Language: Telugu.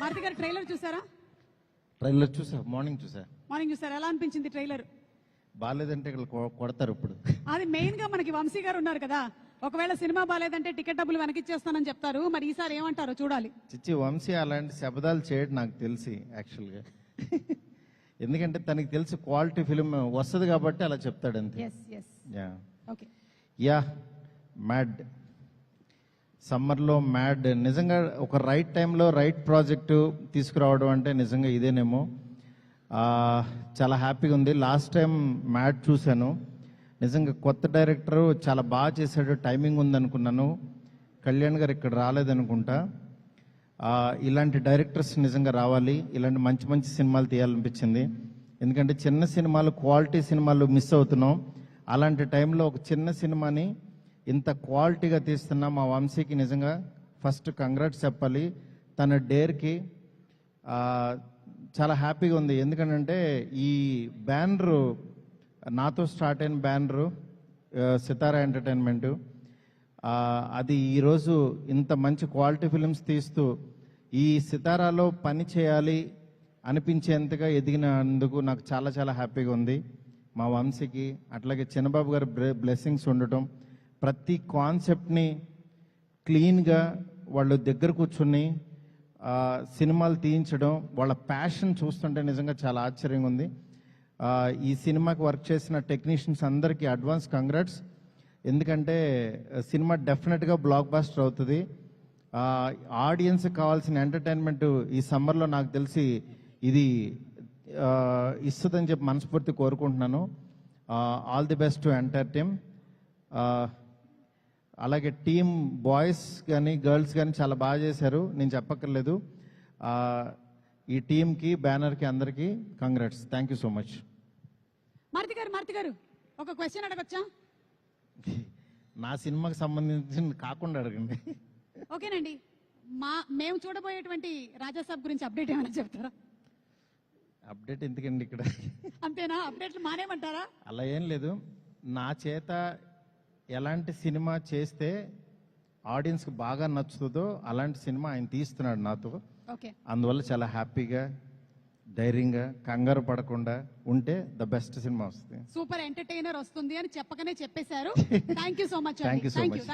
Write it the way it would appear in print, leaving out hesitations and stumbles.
భారతి గారు ట్రైలర్ చూసారా? ట్రైలర్ చూసా, మార్నింగ్ చూసారా? ఎలా అనిపించింది ట్రైలర్? బాగాలేదంటే ఇక్కడ కొడతారు ఇప్పుడు. అది మెయిన్ గా మనకి వంశీ గారు ఉన్నారు కదా, ఒకవేళ సినిమా బాగాలేదంటే టికెట్ డబ్బులు వెనకిచ్చేస్తానని చెప్తారు. మరి ఈసారి ఏమంటారో చూడాలి. చిచ్చి వంశీ అలాంటి శబ్దాలు చేయడు నాకు తెలిసి యాక్చువల్గా. ఎందుకంటే తనకి తెలిసి క్వాలిటీ ఫిలిం వస్తుంది కాబట్టి అలా చెప్తాడు అంతే. యా మ్యాడ్ సమ్మర్లో మ్యాడ్ నిజంగా ఒక రైట్ టైంలో రైట్ ప్రాజెక్టు తీసుకురావడం అంటే నిజంగా ఇదేనేమో. చాలా హ్యాపీగా ఉంది. లాస్ట్ టైం మ్యాడ్ చూశాను, నిజంగా కొత్త డైరెక్టరు చాలా బాగా చేశాడు, టైమింగ్ ఉందనుకున్నాను. కళ్యాణ్ గారు ఇక్కడ రాలేదనుకుంటా. ఇలాంటి డైరెక్టర్స్ నిజంగా రావాలి, ఇలాంటి మంచి మంచి సినిమాలు తీయాలనిపించింది. ఎందుకంటే చిన్న సినిమాలు, క్వాలిటీ సినిమాలు మిస్ అవుతున్నాం. అలాంటి టైంలో ఒక చిన్న సినిమాని ఇంత క్వాలిటీగా తీస్తున్న మా వంశీకి నిజంగా ఫస్ట్ కంగ్రాట్స్ చెప్పాలి. తన డేర్కి చాలా హ్యాపీగా ఉంది. ఎందుకంటే ఈ బ్యానరు నాతో స్టార్ట్ అయిన బ్యానరు సితారా ఎంటర్టైన్మెంటు, అది ఈరోజు ఇంత మంచి క్వాలిటీ ఫిలిమ్స్ తీస్తూ ఈ సితారాలో పని చేయాలి అనిపించేంతగా ఎదిగినందుకు నాకు చాలా చాలా హ్యాపీగా ఉంది. మా వంశీకి అట్లాగే చిన్నబాబు గారి బ్లెస్సింగ్స్ ఉండటం, ప్రతి కాన్సెప్ట్ని క్లీన్గా వాళ్ళు దగ్గర కూర్చుని సినిమాలు తీయించడం, వాళ్ళ ప్యాషన్ చూస్తుంటే నిజంగా చాలా ఆశ్చర్యంగా ఉంది. ఈ సినిమాకి వర్క్ చేసిన టెక్నీషియన్స్ అందరికీ అడ్వాన్స్ కంగ్రాట్స్. ఎందుకంటే సినిమా డెఫినెట్గా బ్లాక్ బాస్టర్ అవుతుంది. ఆడియన్స్కి కావాల్సిన ఎంటర్టైన్మెంట్ ఈ సమ్మర్లో నాకు తెలిసి ఇది ఇస్తుందని చెప్పి మనస్ఫూర్తి కోరుకుంటున్నాను. All the best to entire team. అలాగే టీమ్ బాయ్స్ కానీ గర్ల్స్ కానీ చాలా బాగా చేశారు, నేను చెప్పక్కర్లేదు. ఈ టీంకి, బ్యానర్కి అందరికీ congrats. Thank you so much. Maruti గారు ఒక క్వశ్చన్ అడగొచ్చా? నా సినిమాకి సంబంధించింది కాకుండా అడగండి. ఓకేనండి. మేము చూడబోయేటువంటి రాజాసాబ్ గురించి అప్డేట్ ఏమైనా చెప్తారా? అప్డేట్ ఎందుకండి ఇక్కడ? అంతేనా? అప్డేట్లు మానేమంటారా? అలా ఏం లేదు. నా చేత ఎలాంటి సినిమా చేస్తే ఆడియన్స్కి బాగా నచ్చుతుందో అలాంటి సినిమా ఆయన తీస్తున్నాడు నాతో. అందువల్ల చాలా హ్యాపీగా, ధైర్యంగా, కంగారు పడకుండా ఉంటే ద బెస్ట్ సినిమా వస్తుంది. సూపర్ ఎంటర్టైనర్ వస్తుంది అని చెప్పకనే చెప్పేశారు. Thank you so much. Thank you so much.